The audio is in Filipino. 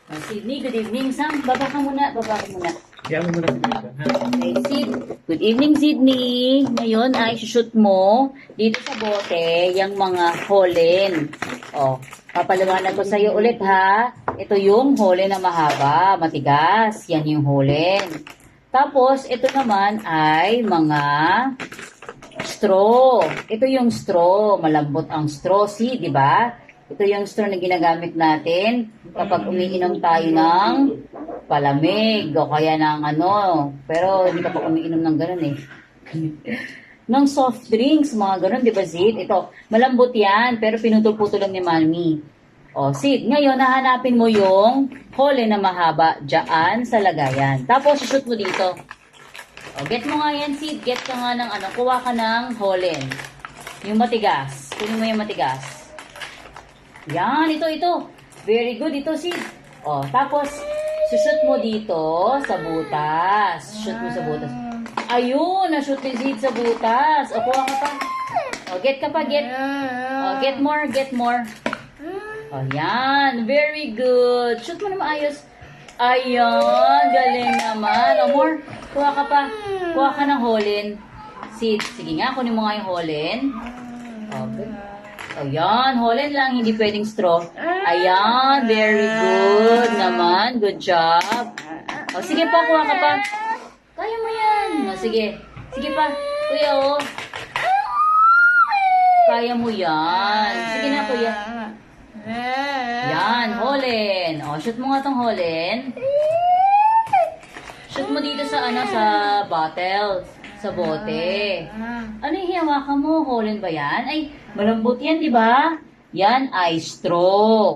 Sydney, good evening. Sam, baba ka muna. Baba ka muna. Kaya mo muna si Tita, ha? Okay, Sid. Good evening, Sydney. Ngayon ay shoot mo dito sa bote yung mga holen. O, papaliwanag ko sa iyo ulit ha. Ito yung holen na mahaba, matigas. Yan yung holen. Tapos, ito naman ay mga straw. Ito yung straw. Malambot ang straw. See, di ba? Ito yung straw na ginagamit natin kapag umiinom tayo ng palamig o kaya ng ano. Pero hindi ka pa umiinom ng ganun eh. Ng soft drinks, mga ganun, di ba, Sid? Ito, malambot yan, pero pinutol-putol lang ni Mami. O, Sid, ngayon, nahanapin mo yung hole na mahaba dyan sa lagayan. Tapos, shoot mo dito. O, get mo nga yan, Sid. Get ka nga ng ano, kuha ka ng holen. Yung matigas. Kunin mo yung matigas. Yan, ito. Very good, ito, Sid. O, tapos, shoot mo dito sa butas. Shoot mo sa butas. Ayun, na-shoot ni Sid sa butas. O, kuha ka pa. O, get ka pa, get. O, get more. O, yan. Very good. Shoot mo na maayos. Ayan, galing naman. O, more. Kuha ka pa. Kuha ka ng holen. Sid, sige nga, kunin mo nga yung holen. Okay. Ayan, holen lang, hindi pwedeng straw. Ayan, very good naman. Good job. O, sige pa, kuha ka pa. Kaya mo yan. O, sige. Sige pa. Kuya, o. Kaya mo yan. Sige na, kuya. Yan, holen. O, shoot mo nga tong holen. Shoot mo dito sa, sa bottle. Sa bote. Ano yung hinawakan mo? Holen ba yan? Ay, malambot yan, di ba? Yan ay straw.